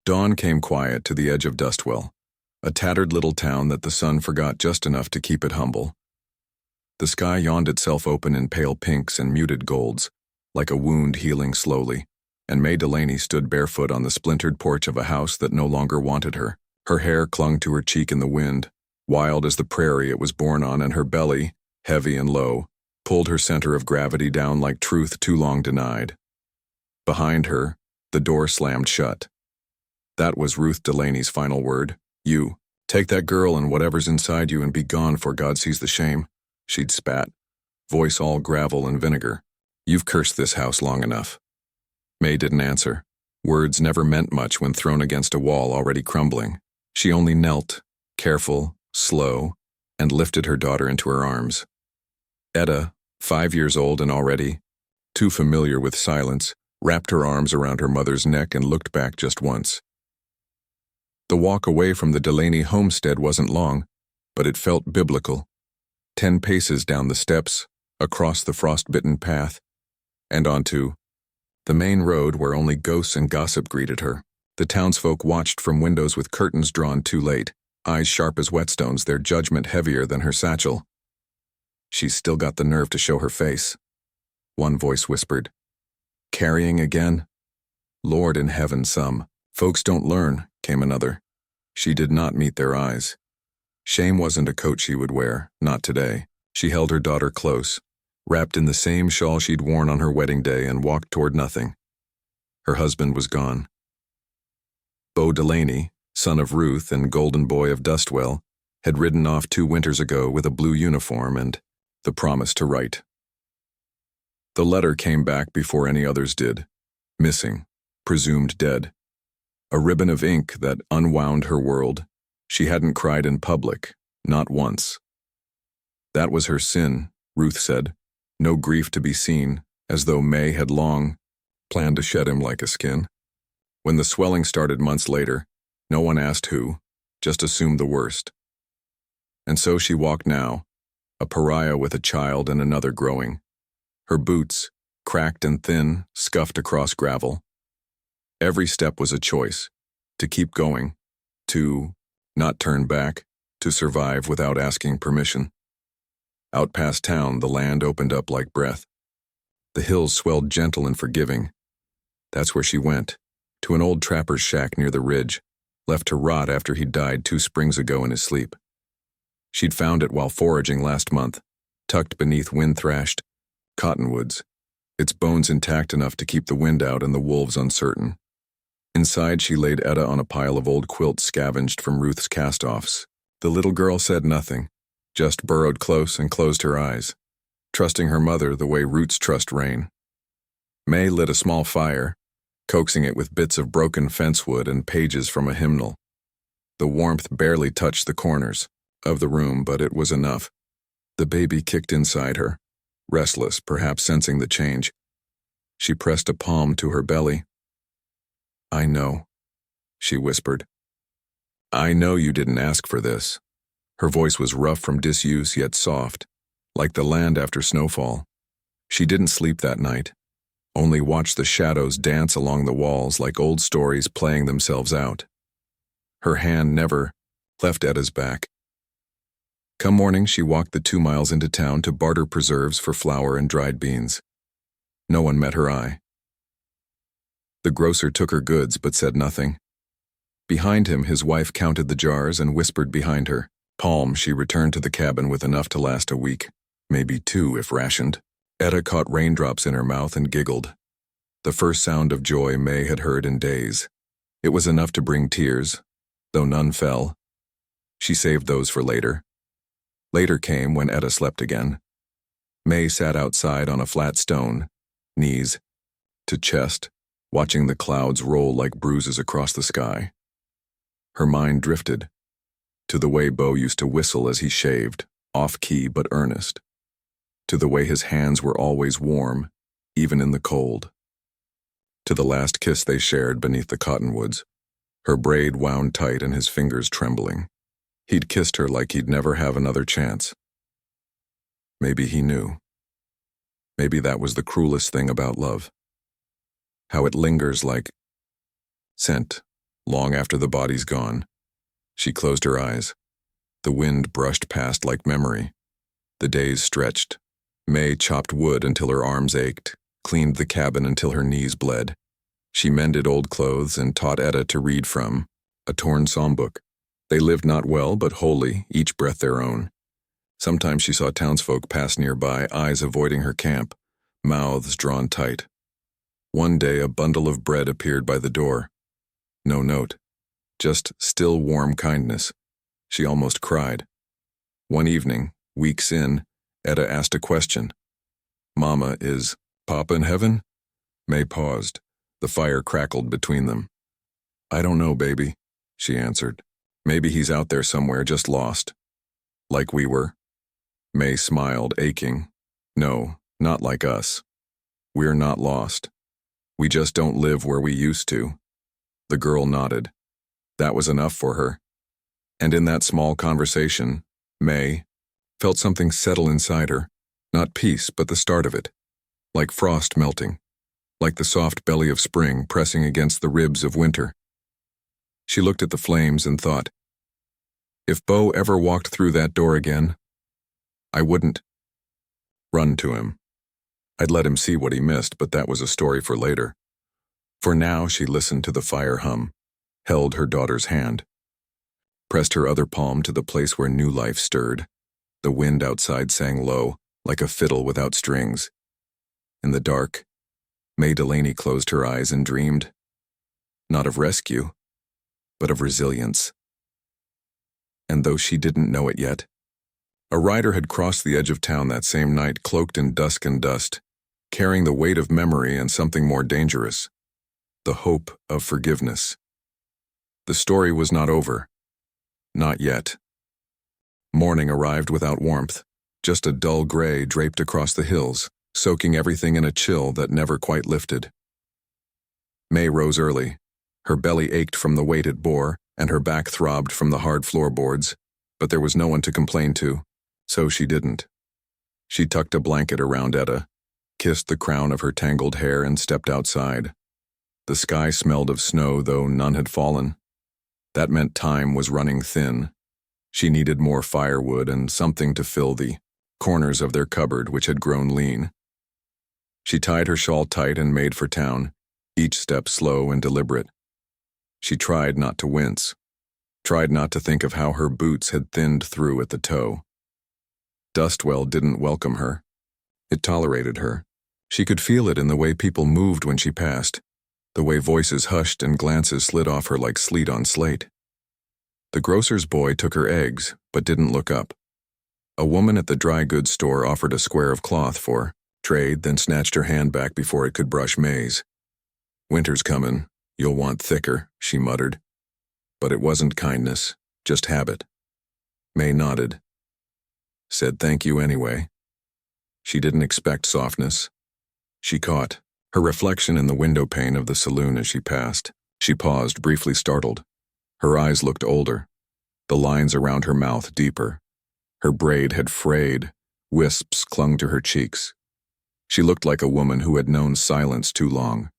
Dawn came quiet to the edge of Dustwell, a tattered little town that the sun forgot just enough to keep it humble. The sky yawned itself open in pale pinks and muted golds, like a wound healing slowly, and May Delaney stood barefoot on the splintered porch of a house that no longer wanted her. Her hair clung to her cheek in the wind, wild as the prairie it was born on, and her belly, heavy and low, pulled her center of gravity down like truth too long denied. Behind her, the door slammed shut. That was Ruth Delaney's final word. "You, take that girl and whatever's inside you and be gone, for God sees the shame," she'd spat, voice all gravel and vinegar. "You've cursed this house long enough." May didn't answer. Words never meant much when thrown against a wall already crumbling. She only knelt, careful, slow, and lifted her daughter into her arms. Etta, 5 years old and already too familiar with silence, wrapped her arms around her mother's neck and looked back just once. The walk away from the Delaney homestead wasn't long, but it felt biblical. 10 paces down the steps, across the frost-bitten path, and onto the main road where only ghosts and gossip greeted her. The townsfolk watched from windows with curtains drawn too late, eyes sharp as whetstones, their judgment heavier than her satchel. "She's still got the nerve to show her face," one voice whispered. "Carrying again? Lord in heaven, some folks don't learn," came another. She did not meet their eyes. Shame wasn't a coat she would wear, not today. She held her daughter close, wrapped in the same shawl she'd worn on her wedding day, and walked toward nothing. Her husband was gone. Beau Delaney, son of Ruth and golden boy of Dustwell, had ridden off 2 winters ago with a blue uniform and the promise to write. The letter came back before any others did. Missing, presumed dead. A ribbon of ink that unwound her world. She hadn't cried in public, not once. That was her sin, Ruth said. No grief to be seen, as though May had long planned to shed him like a skin. When the swelling started months later, no one asked who, just assumed the worst. And so she walked now, a pariah with a child and another growing. Her boots, cracked and thin, scuffed across gravel. Every step was a choice, to keep going, to not turn back, to survive without asking permission. Out past town, the land opened up like breath. The hills swelled gentle and forgiving. That's where she went, to an old trapper's shack near the ridge, left to rot after he'd died 2 springs ago in his sleep. She'd found it while foraging last month, tucked beneath wind-thrashed cottonwoods, its bones intact enough to keep the wind out and the wolves uncertain. Inside, she laid Etta on a pile of old quilts scavenged from Ruth's cast-offs. The little girl said nothing, just burrowed close and closed her eyes, trusting her mother the way roots trust rain. May lit a small fire, coaxing it with bits of broken fence wood and pages from a hymnal. The warmth barely touched the corners of the room, but it was enough. The baby kicked inside her, restless, perhaps sensing the change. She pressed a palm to her belly. "I know," she whispered. "I know you didn't ask for this." Her voice was rough from disuse yet soft, like the land after snowfall. She didn't sleep that night, only watched the shadows dance along the walls like old stories playing themselves out. Her hand never left Etta's back. Come morning, she walked the 2 miles into town to barter preserves for flour and dried beans. No one met her eye. The grocer took her goods but said nothing. Behind him, his wife counted the jars and whispered behind her. Palm, she returned to the cabin with enough to last a week, maybe 2 if rationed. Etta caught raindrops in her mouth and giggled. The first sound of joy May had heard in days. It was enough to bring tears, though none fell. She saved those for later. Later came when Etta slept again. May sat outside on a flat stone, knees to chest, watching the clouds roll like bruises across the sky. Her mind drifted to the way Beau used to whistle as he shaved, off-key but earnest, to the way his hands were always warm, even in the cold, to the last kiss they shared beneath the cottonwoods, her braid wound tight and his fingers trembling. He'd kissed her like he'd never have another chance. Maybe he knew. Maybe that was the cruelest thing about love. How it lingers like scent, long after the body's gone. She closed her eyes. The wind brushed past like memory. The days stretched. May chopped wood until her arms ached, cleaned the cabin until her knees bled. She mended old clothes and taught Etta to read from a torn psalm book. They lived not well but wholly, each breath their own. Sometimes she saw townsfolk pass nearby, eyes avoiding her camp, mouths drawn tight. One day a bundle of bread appeared by the door. No note, just still warm kindness. She almost cried. One evening, weeks in, Etta asked a question. "Mama, is Papa in heaven?" May paused. The fire crackled between them. "I don't know, baby," she answered. "Maybe he's out there somewhere, just lost. Like we were." May smiled, aching. "No, not like us. We're not lost. We just don't live where we used to." The girl nodded. That was enough for her. And in that small conversation, May felt something settle inside her. Not peace, but the start of it. Like frost melting. Like the soft belly of spring pressing against the ribs of winter. She looked at the flames and thought, if Beau ever walked through that door again, I wouldn't run to him. I'd let him see what he missed, but that was a story for later. For now, she listened to the fire hum, held her daughter's hand, pressed her other palm to the place where new life stirred. The wind outside sang low, like a fiddle without strings. In the dark, May Delaney closed her eyes and dreamed, not of rescue, but of resilience. And though she didn't know it yet, a rider had crossed the edge of town that same night, cloaked in dusk and dust, carrying the weight of memory and something more dangerous, the hope of forgiveness. The story was not over. Not yet. Morning arrived without warmth, just a dull gray draped across the hills, soaking everything in a chill that never quite lifted. May rose early. Her belly ached from the weight it bore, and her back throbbed from the hard floorboards, but there was no one to complain to, so she didn't. She tucked a blanket around Etta, kissed the crown of her tangled hair, and stepped outside. The sky smelled of snow, though none had fallen. That meant time was running thin. She needed more firewood and something to fill the corners of their cupboard, which had grown lean. She tied her shawl tight and made for town, each step slow and deliberate. She tried not to wince, tried not to think of how her boots had thinned through at the toe. Dustwell didn't welcome her. It tolerated her. She could feel it in the way people moved when she passed, the way voices hushed and glances slid off her like sleet on slate. The grocer's boy took her eggs, but didn't look up. A woman at the dry goods store offered a square of cloth for trade, then snatched her hand back before it could brush May's. "Winter's comin', you'll want thicker," she muttered. But it wasn't kindness, just habit. May nodded. Said thank you anyway. She didn't expect softness. She caught her reflection in the window pane of the saloon as she passed. She paused, briefly startled. Her eyes looked older, the lines around her mouth deeper. Her braid had frayed, wisps clung to her cheeks. She looked like a woman who had known silence too long.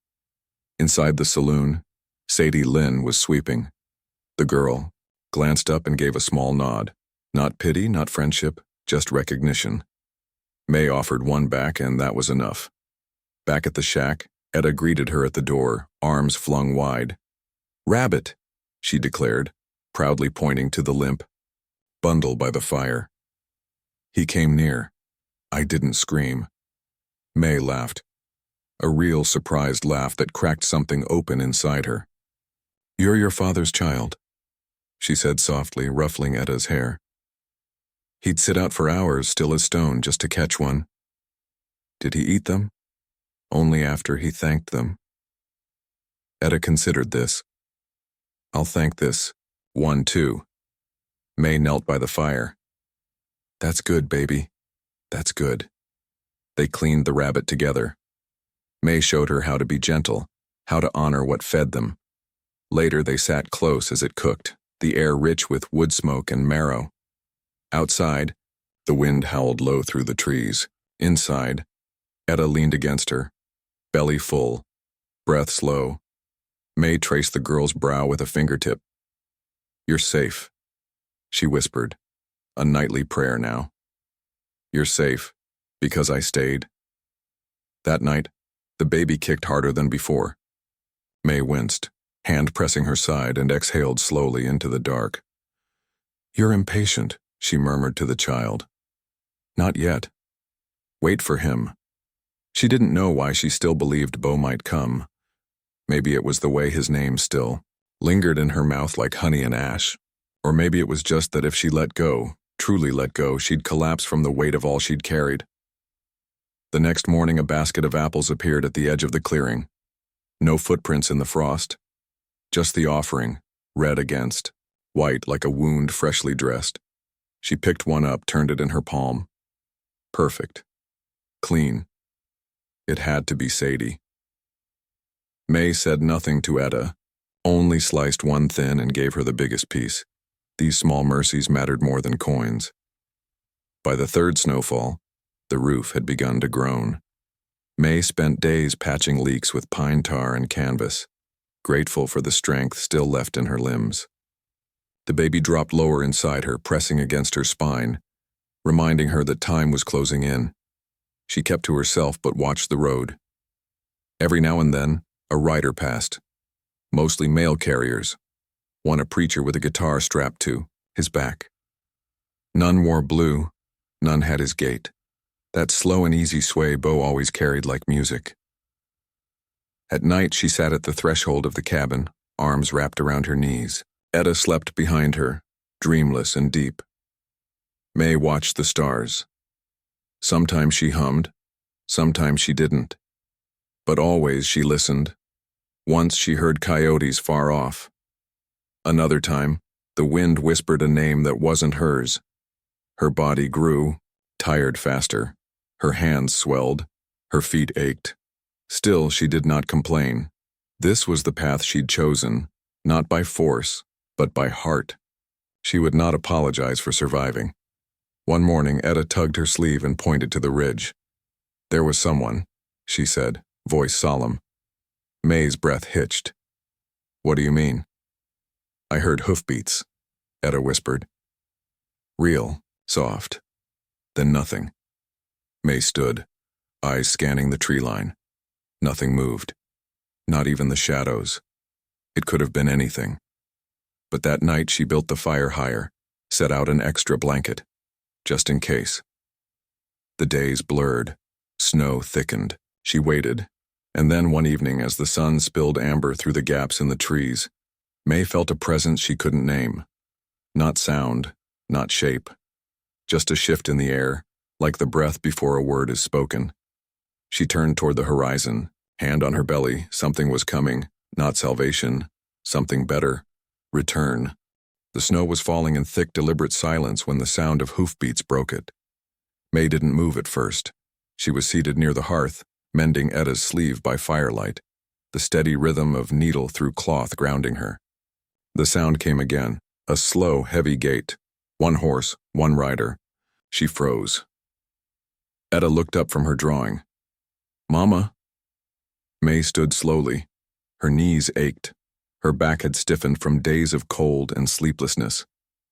Inside the saloon, Sadie Lynn was sweeping. The girl glanced up and gave a small nod. Not pity, not friendship, just recognition. May offered one back, and that was enough. Back at the shack, Etta greeted her at the door, arms flung wide. "Rabbit," she declared, proudly pointing to the limp bundle by the fire. He came near. I didn't scream. May laughed. A real surprised laugh that cracked something open inside her. "You're your father's child," she said softly, ruffling Etta's hair. He'd sit out for hours, still as stone, just to catch one. Did he eat them? Only after he thanked them. Etta considered this. "I'll thank this one, too." May knelt by the fire. "That's good, baby. That's good." They cleaned the rabbit together. May showed her how to be gentle, how to honor what fed them. Later they sat close as it cooked, the air rich with wood smoke and marrow. Outside, the wind howled low through the trees. Inside, Etta leaned against her, belly full, breath slow. May traced the girl's brow with a fingertip. "You're safe," she whispered, a nightly prayer now. "You're safe, because I stayed." That night, the baby kicked harder than before. May winced, hand pressing her side, and exhaled slowly into the dark. "You're impatient," she murmured to the child. "Not yet. Wait for him." She didn't know why she still believed Beau might come. Maybe it was the way his name still lingered in her mouth like honey and ash. Or maybe it was just that if she let go, truly let go, she'd collapse from the weight of all she'd carried. The next morning, a basket of apples appeared at the edge of the clearing. No footprints in the frost. Just the offering, red against, white like a wound freshly dressed. She picked one up, turned it in her palm. Perfect. Clean. It had to be Sadie. May said nothing to Etta, only sliced one thin and gave her the biggest piece. These small mercies mattered more than coins. By the third snowfall, the roof had begun to groan. May spent days patching leaks with pine tar and canvas, grateful for the strength still left in her limbs. The baby dropped lower inside her, pressing against her spine, reminding her that time was closing in. She kept to herself but watched the road. Every now and then, a rider passed, mostly mail carriers, one a preacher with a guitar strapped to his back. None wore blue, none had his gait, that slow and easy sway Beau always carried like music. At night she sat at the threshold of the cabin, arms wrapped around her knees. Etta slept behind her, dreamless and deep. May watched the stars. Sometimes she hummed, sometimes she didn't. But always she listened. Once she heard coyotes far off. Another time, the wind whispered a name that wasn't hers. Her body grew, tired faster. Her hands swelled, her feet ached. Still, she did not complain. This was the path she'd chosen, not by force, but by heart. She would not apologize for surviving. One morning, Etta tugged her sleeve and pointed to the ridge. "There was someone," she said, voice solemn. May's breath hitched. "What do you mean?" "I heard hoofbeats," Etta whispered. Real, soft. Then nothing. May stood, eyes scanning the tree line. Nothing moved. Not even the shadows. It could have been anything. But that night she built the fire higher, set out an extra blanket, just in case. The days blurred. Snow thickened. She waited. And then one evening, as the sun spilled amber through the gaps in the trees, May felt a presence she couldn't name. Not sound, not shape. Just a shift in the air, like the breath before a word is spoken. She turned toward the horizon, hand on her belly. Something was coming, not salvation, something better. Return. The snow was falling in thick, deliberate silence when the sound of hoofbeats broke it. May didn't move at first. She was seated near the hearth, mending Etta's sleeve by firelight, the steady rhythm of needle through cloth grounding her. The sound came again, a slow, heavy gait. One horse, one rider. She froze. Etta looked up from her drawing. "Mama?" May stood slowly. Her knees ached. Her back had stiffened from days of cold and sleeplessness.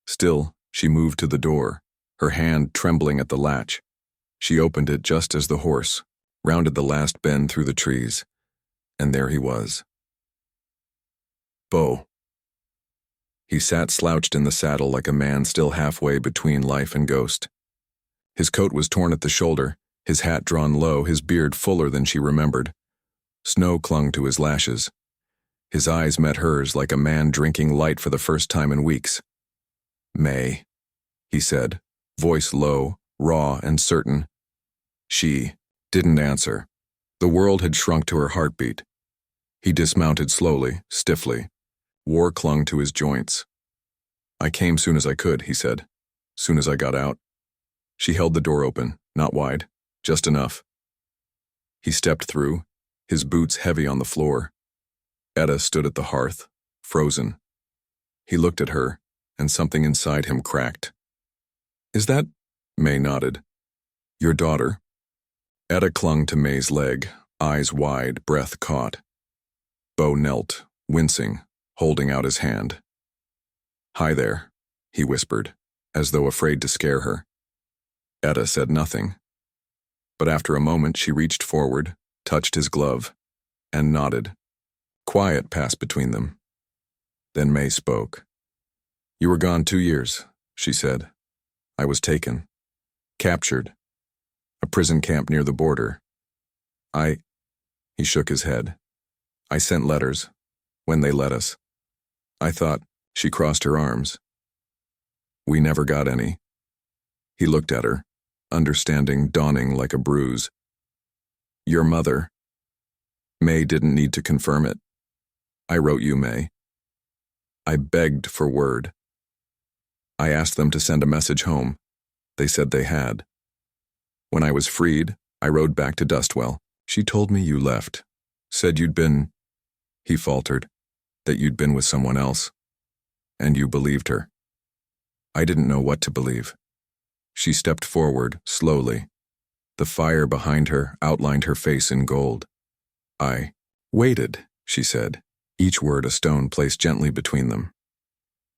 Still, she moved to the door, her hand trembling at the latch. She opened it just as the horse rounded the last bend through the trees, and there he was. Beau. He sat slouched in the saddle like a man still halfway between life and ghost. His coat was torn at the shoulder, his hat drawn low, his beard fuller than she remembered. Snow clung to his lashes. His eyes met hers like a man drinking light for the first time in weeks. "May," he said, voice low, raw and certain. She didn't answer. The world had shrunk to her heartbeat. He dismounted slowly, stiffly. War clung to his joints. "I came soon as I could," he said. "Soon as I got out." She held the door open, not wide, just enough. He stepped through, his boots heavy on the floor. Etta stood at the hearth, frozen. He looked at her, and something inside him cracked. "Is that—" May nodded. "Your daughter?" Etta clung to May's leg, eyes wide, breath caught. Beau knelt, wincing, holding out his hand. "Hi there," he whispered, as though afraid to scare her. Etta said nothing, but after a moment she reached forward, touched his glove, and nodded. Quiet passed between them. Then May spoke. "You were gone 2 years," she said. "I was taken. Captured. A prison camp near the border. He shook his head. "I sent letters, when they let us. I thought," she crossed her arms. "We never got any." He looked at her, understanding dawning like a bruise. "Your mother." May didn't need to confirm it. "I wrote you, May. I begged for word. I asked them to send a message home. They said they had. When I was freed, I rode back to Dustwell. She told me you left. Said you'd been," he faltered, "that you'd been with someone else. And you believed her." I didn't know what to believe. She stepped forward, slowly. The fire behind her outlined her face in gold. "I waited," she said, each word a stone placed gently between them.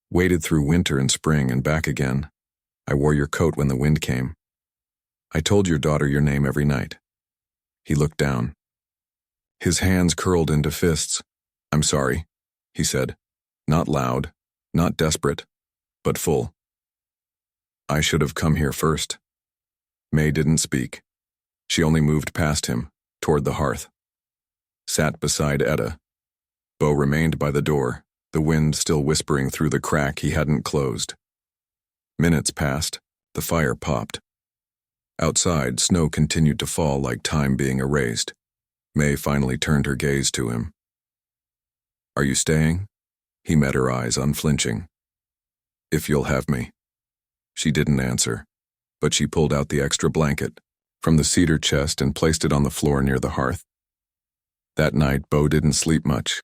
"Waited through winter and spring and back again. I wore your coat when the wind came. I told your daughter your name every night." He looked down. His hands curled into fists. "I'm sorry," he said, not loud, not desperate, but full. "I should have come here first." May didn't speak. She only moved past him, toward the hearth. Sat beside Etta. Bo remained by the door, the wind still whispering through the crack he hadn't closed. Minutes passed, the fire popped. Outside, snow continued to fall like time being erased. May finally turned her gaze to him. "Are you staying?" He met her eyes, unflinching. "If you'll have me." She didn't answer, but she pulled out the extra blanket from the cedar chest and placed it on the floor near the hearth. That night, Bo didn't sleep much.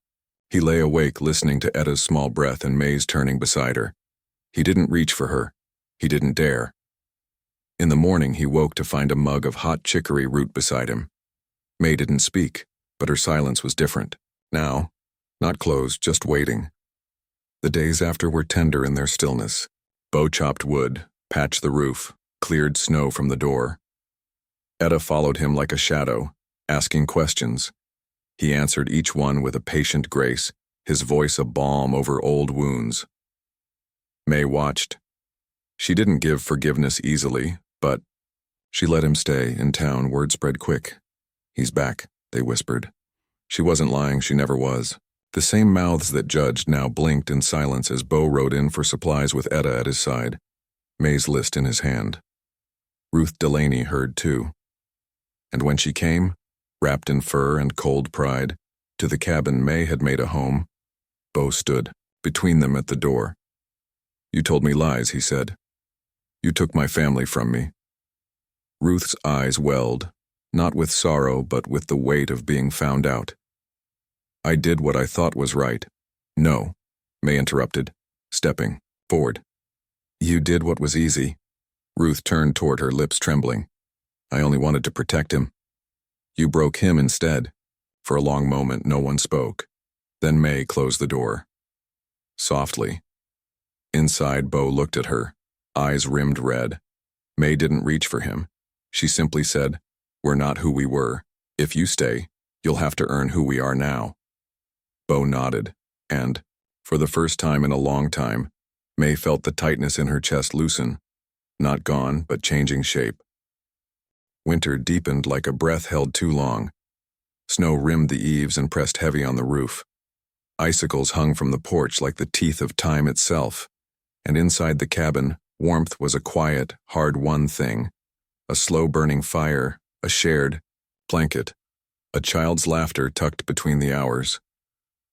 He lay awake listening to Etta's small breath and May's turning beside her. He didn't reach for her. He didn't dare. In the morning, he woke to find a mug of hot chicory root beside him. May didn't speak, but her silence was different. Now, not closed, just waiting. The days after were tender in their stillness. Bo chopped wood, patched the roof, cleared snow from the door. Etta followed him like a shadow, asking questions. He answered each one with a patient grace, his voice a balm over old wounds. May watched. She didn't give forgiveness easily, but she let him stay. In town, word spread quick. "He's back," they whispered. She wasn't lying, she never was. The same mouths that judged now blinked in silence as Bo rode in for supplies with Etta at his side, May's list in his hand. Ruth Delaney heard too. And when she came, wrapped in fur and cold pride, to the cabin May had made a home, Bo stood between them at the door. "You told me lies," he said. "You took my family from me." Ruth's eyes welled, not with sorrow but with the weight of being found out. "I did what I thought was right." "No," May interrupted, stepping forward. "You did what was easy." Ruth turned toward her, lips trembling. "I only wanted to protect him." "You broke him instead." For a long moment, no one spoke. Then May closed the door. Softly. Inside, Bo looked at her, eyes rimmed red. May didn't reach for him. She simply said, "We're not who we were. If you stay, you'll have to earn who we are now." Bo nodded, and, for the first time in a long time, May felt the tightness in her chest loosen, not gone, but changing shape. Winter deepened like a breath held too long. Snow rimmed the eaves and pressed heavy on the roof. Icicles hung from the porch like the teeth of time itself, and inside the cabin, warmth was a quiet, hard-won thing, a slow-burning fire, a shared blanket, a child's laughter tucked between the hours.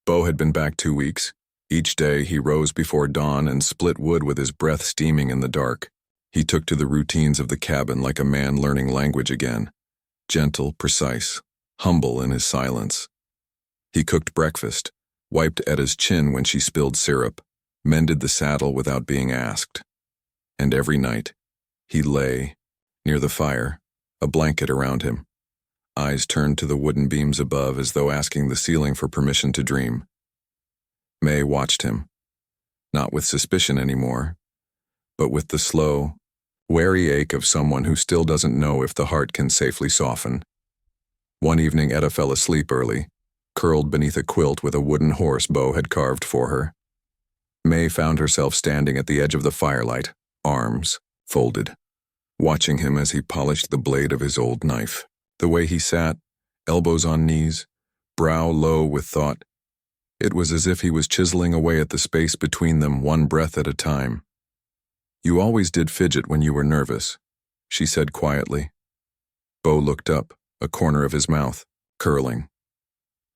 Bo had been back 2 weeks. Each day he rose before dawn and split wood with his breath steaming in the dark. He took to the routines of the cabin like a man learning language again, gentle, precise, humble in his silence. He cooked breakfast, wiped Etta's chin when she spilled syrup, mended the saddle without being asked. And every night, he lay, near the fire, a blanket around him, eyes turned to the wooden beams above as though asking the ceiling for permission to dream. May watched him, not with suspicion anymore, but with the slow, wary ache of someone who still doesn't know if the heart can safely soften. One evening Etta fell asleep early, curled beneath a quilt with a wooden horse Beau had carved for her. May found herself standing at the edge of the firelight, arms folded, watching him as he polished the blade of his old knife. The way he sat, elbows on knees, brow low with thought, it was as if he was chiseling away at the space between them one breath at a time. "You always did fidget when you were nervous," she said quietly. Beau looked up, a corner of his mouth curling.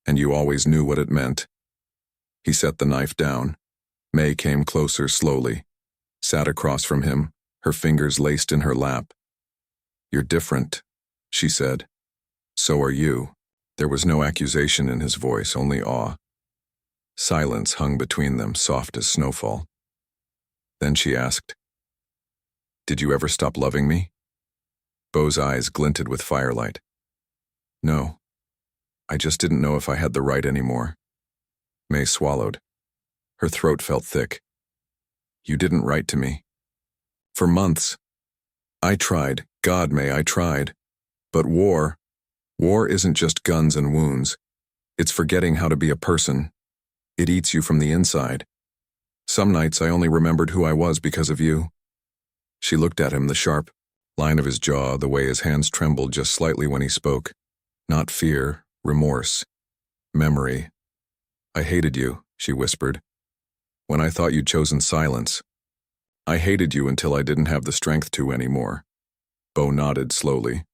"And you always knew what it meant." He set the knife down. May came closer slowly, sat across from him, her fingers laced in her lap. "You're different," she said. "So are you." There was no accusation in his voice, only awe. Silence hung between them, soft as snowfall. Then she asked, "Did you ever stop loving me?" Beau's eyes glinted with firelight. "No. I just didn't know if I had the right anymore." May swallowed. Her throat felt thick. "You didn't write to me." "For months. I tried. God, May, I tried. But war isn't just guns and wounds. It's forgetting how to be a person. It eats you from the inside. Some nights I only remembered who I was because of you." She looked at him, the sharp line of his jaw, the way his hands trembled just slightly when he spoke. Not fear, remorse, memory. "I hated you," she whispered, "when I thought you'd chosen silence. I hated you until I didn't have the strength to anymore." Beau nodded slowly.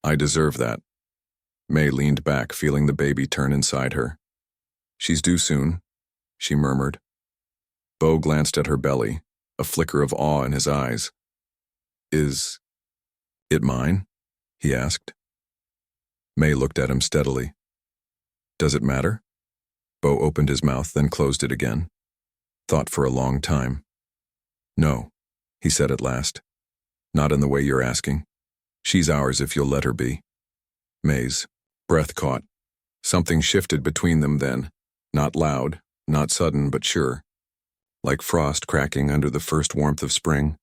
"I deserve that." May leaned back, feeling the baby turn inside her. "She's due soon," she murmured. Beau glanced at her belly, a flicker of awe in his eyes. "Is it mine?" he asked. May looked at him steadily. "Does it matter?" Beau opened his mouth, then closed it again. Thought for a long time. "No," he said at last. "Not in the way you're asking. She's ours if you'll let her be." May's breath caught. Something shifted between them then, not loud, not sudden, but sure. Like frost cracking under the first warmth of spring.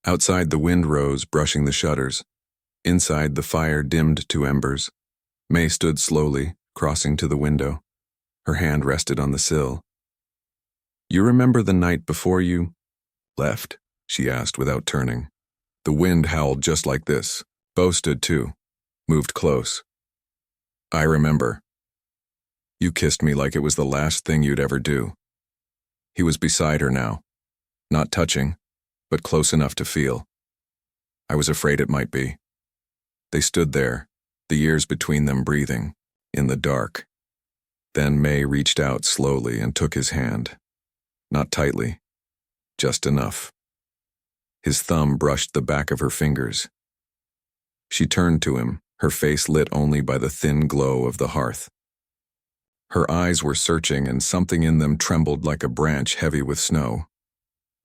Outside the wind rose, brushing the shutters. Inside the fire dimmed to embers. May stood slowly, crossing to the window. Her hand rested on the sill. "You remember the night before you left?" she asked without turning. The wind howled just like this. Beau stood too, moved close. "I remember. You kissed me like it was the last thing you'd ever do." He was beside her now, not touching, but close enough to feel. "I was afraid it might be." They stood there, the years between them breathing, in the dark. Then May reached out slowly and took his hand. Not tightly, just enough. His thumb brushed the back of her fingers. She turned to him, her face lit only by the thin glow of the hearth. Her eyes were searching and something in them trembled like a branch heavy with snow.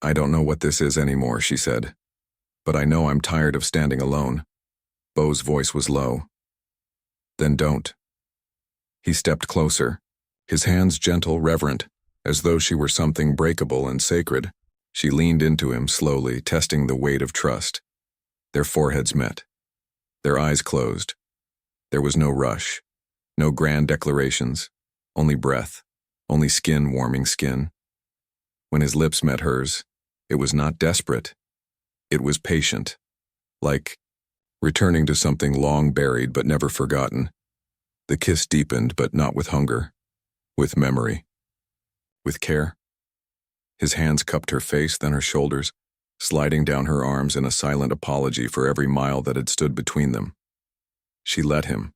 "I don't know what this is anymore," she said. "But I know I'm tired of standing alone." Beau's voice was low. "Then don't." He stepped closer, his hands gentle, reverent, as though she were something breakable and sacred. She leaned into him slowly, testing the weight of trust. Their foreheads met. Their eyes closed. There was no rush, no grand declarations, only breath, only skin warming skin. When his lips met hers, it was not desperate. It was patient, like returning to something long buried but never forgotten. The kiss deepened, but not with hunger, with memory, with care. His hands cupped her face, then her shoulders, sliding down her arms in a silent apology for every mile that had stood between them. She let him.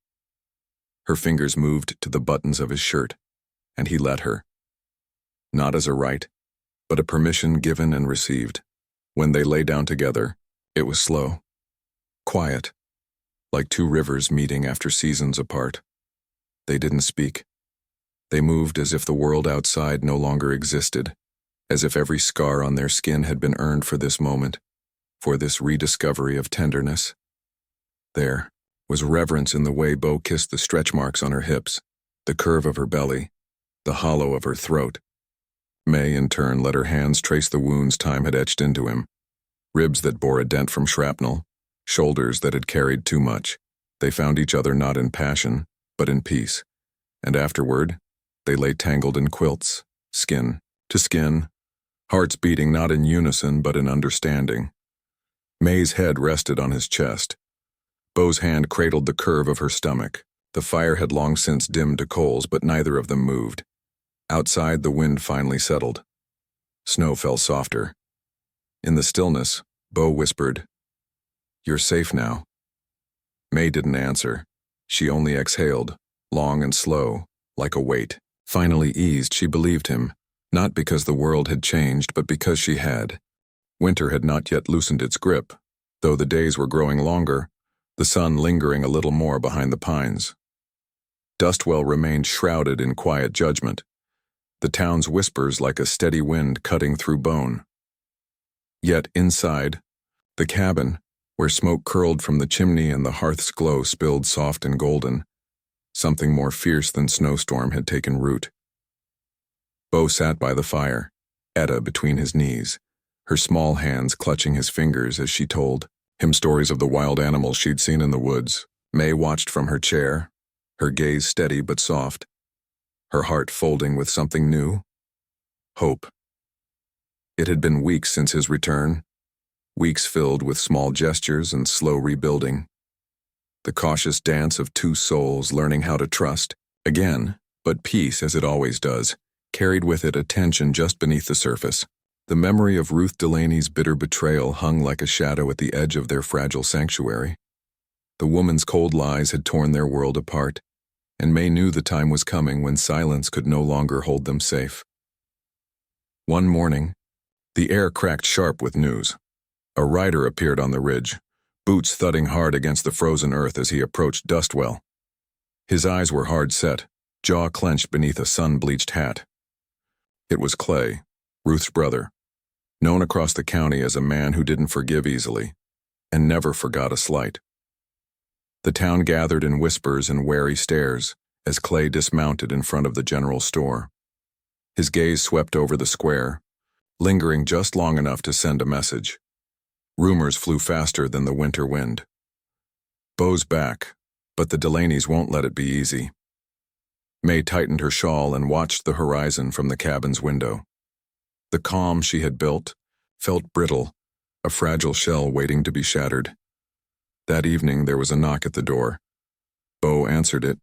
Her fingers moved to the buttons of his shirt, and he let her. Not as a right, but a permission given and received. When they lay down together, it was slow, quiet, like two rivers meeting after seasons apart. They didn't speak. They moved as if the world outside no longer existed, as if every scar on their skin had been earned for this moment, for this rediscovery of tenderness. There was reverence in the way Beau kissed the stretch marks on her hips, the curve of her belly, the hollow of her throat. May, in turn, let her hands trace the wounds time had etched into him. Ribs that bore a dent from shrapnel, shoulders that had carried too much. They found each other not in passion, but in peace. And afterward, they lay tangled in quilts, skin to skin, hearts beating not in unison but in understanding. May's head rested on his chest. Beau's hand cradled the curve of her stomach. The fire had long since dimmed to coals, but neither of them moved. Outside, the wind finally settled. Snow fell softer. In the stillness, Beau whispered, "You're safe now." May didn't answer. She only exhaled, long and slow, like a weight. Finally eased, she believed him, not because the world had changed, but because she had. Winter had not yet loosened its grip, though the days were growing longer, the sun lingering a little more behind the pines. Dustwell remained shrouded in quiet judgment, the town's whispers like a steady wind cutting through bone. Yet inside, the cabin, where smoke curled from the chimney and the hearth's glow spilled soft and golden, something more fierce than snowstorm had taken root. Beau sat by the fire, Etta between his knees, her small hands clutching his fingers as she told him stories of the wild animals she'd seen in the woods. May watched from her chair, her gaze steady but soft, her heart folding with something new. Hope. It had been weeks since his return, weeks filled with small gestures and slow rebuilding. The cautious dance of two souls learning how to trust, again, but peace, as it always does, carried with it a tension just beneath the surface. The memory of Ruth Delaney's bitter betrayal hung like a shadow at the edge of their fragile sanctuary. The woman's cold lies had torn their world apart, and May knew the time was coming when silence could no longer hold them safe. One morning, the air cracked sharp with news. A rider appeared on the ridge, boots thudding hard against the frozen earth as he approached Dustwell. His eyes were hard set, jaw clenched beneath a sun-bleached hat. It was Clay, Ruth's brother, known across the county as a man who didn't forgive easily, and never forgot a slight. The town gathered in whispers and wary stares as Clay dismounted in front of the general store. His gaze swept over the square, lingering just long enough to send a message. Rumors flew faster than the winter wind. Beau's back, but the Delaneys won't let it be easy. May tightened her shawl and watched the horizon from the cabin's window. The calm she had built felt brittle, a fragile shell waiting to be shattered. That evening there was a knock at the door. Beau answered it,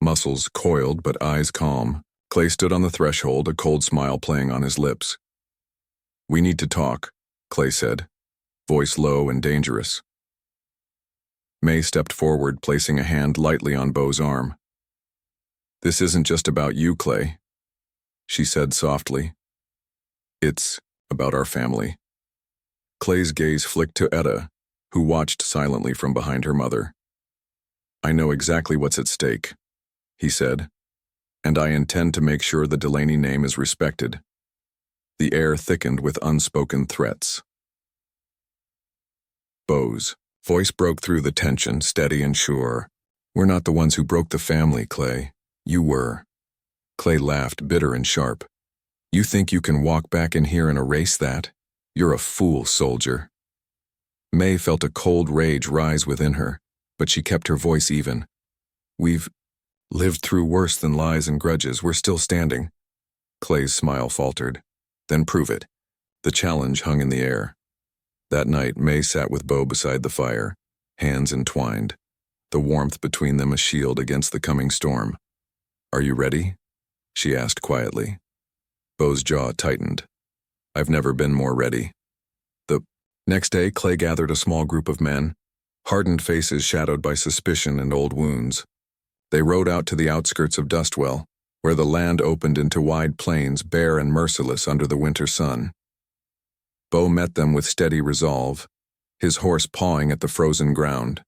muscles coiled but eyes calm. Clay stood on the threshold, a cold smile playing on his lips. "We need to talk," Clay said, voice low and dangerous. May stepped forward, placing a hand lightly on Beau's arm. "This isn't just about you, Clay," she said softly. "It's about our family." Clay's gaze flicked to Etta, who watched silently from behind her mother. "I know exactly what's at stake," he said, "and I intend to make sure the Delaney name is respected." The air thickened with unspoken threats. Beau's voice broke through the tension, steady and sure. "We're not the ones who broke the family, Clay. You were." Clay laughed, bitter and sharp. "You think you can walk back in here and erase that? You're a fool, soldier." May felt a cold rage rise within her, but she kept her voice even. "We've lived through worse than lies and grudges. We're still standing." Clay's smile faltered. "Then prove it." The challenge hung in the air. That night, May sat with Beau beside the fire, hands entwined, the warmth between them a shield against the coming storm. "Are you ready?" she asked quietly. Beau's jaw tightened. "I've never been more ready." The next day, Clay gathered a small group of men, hardened faces shadowed by suspicion and old wounds. They rode out to the outskirts of Dustwell, where the land opened into wide plains, bare and merciless under the winter sun. Beau met them with steady resolve, his horse pawing at the frozen ground,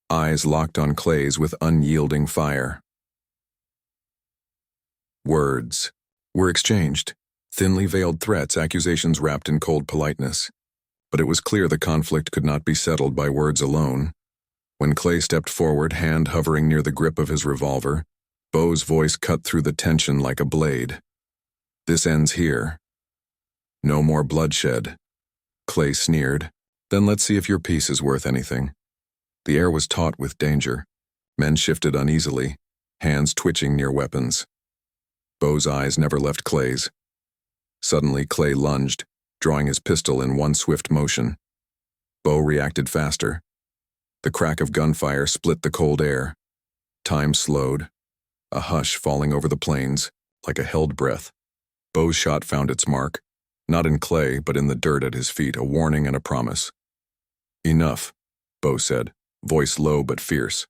eyes locked on Clay's with unyielding fire. Words were exchanged, thinly veiled threats, accusations wrapped in cold politeness. But it was clear the conflict could not be settled by words alone. When Clay stepped forward, hand hovering near the grip of his revolver, Beau's voice cut through the tension like a blade. This ends here. No more bloodshed. Clay sneered. Then let's see if your peace is worth anything. The air was taut with danger. Men shifted uneasily, hands twitching near weapons. Beau's eyes never left Clay's. Suddenly, Clay lunged, drawing his pistol in one swift motion. Beau reacted faster. The crack of gunfire split the cold air. Time slowed, a hush falling over the plains, like a held breath. Beau's shot found its mark, not in Clay, but in the dirt at his feet, a warning and a promise. Enough, Beau said, voice low but fierce.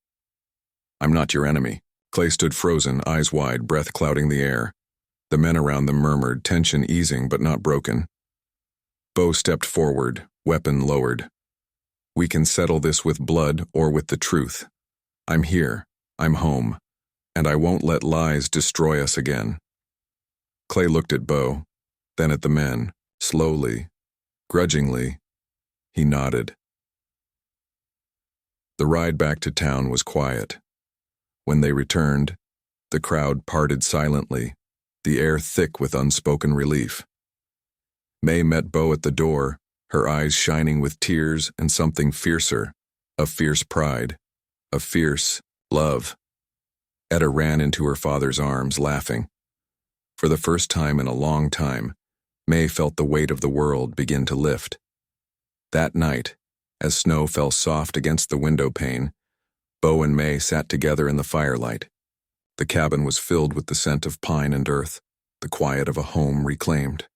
I'm not your enemy. Clay stood frozen, eyes wide, breath clouding the air. The men around them murmured, tension easing but not broken. Beau stepped forward, weapon lowered. We can settle this with blood or with the truth. I'm here, I'm home, and I won't let lies destroy us again. Clay looked at Beau, then at the men, slowly, grudgingly. He nodded. The ride back to town was quiet. When they returned, the crowd parted silently, the air thick with unspoken relief. May met Beau at the door, her eyes shining with tears and something fiercer, a fierce pride, a fierce love. Etta ran into her father's arms, laughing. For the first time in a long time, May felt the weight of the world begin to lift. That night, as snow fell soft against the window pane, Beau and May sat together in the firelight. The cabin was filled with the scent of pine and earth, the quiet of a home reclaimed.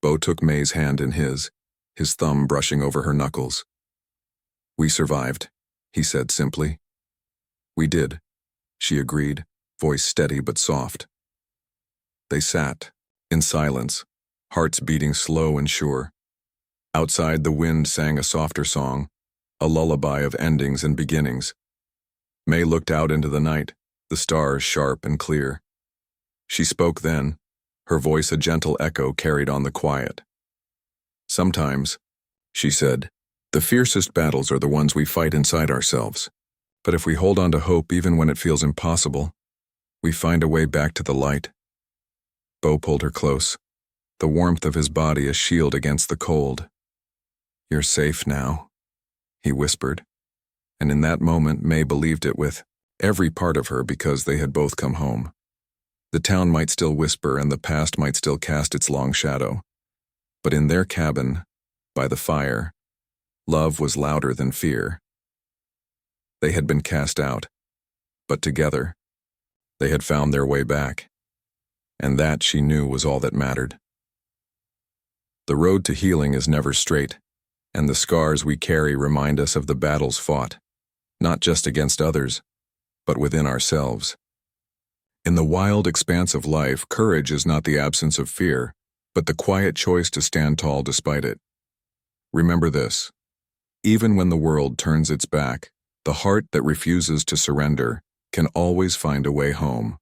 Beau took May's hand in his thumb brushing over her knuckles. We survived, he said simply. We did, she agreed, voice steady but soft. They sat, in silence, hearts beating slow and sure. Outside, the wind sang a softer song, a lullaby of endings and beginnings. May looked out into the night, the stars sharp and clear. She spoke then, her voice a gentle echo carried on the quiet. Sometimes, she said, the fiercest battles are the ones we fight inside ourselves. But if we hold on to hope even when it feels impossible, we find a way back to the light. Beau pulled her close, the warmth of his body a shield against the cold. You're safe now, he whispered. And in that moment, May believed it with every part of her because they had both come home. The town might still whisper and the past might still cast its long shadow. But in their cabin, by the fire, love was louder than fear. They had been cast out, but together, they had found their way back. And that, she knew, was all that mattered. The road to healing is never straight, and the scars we carry remind us of the battles fought, not just against others, but within ourselves. In the wild expanse of life, courage is not the absence of fear, but the quiet choice to stand tall despite it. Remember this: even when the world turns its back, the heart that refuses to surrender can always find a way home.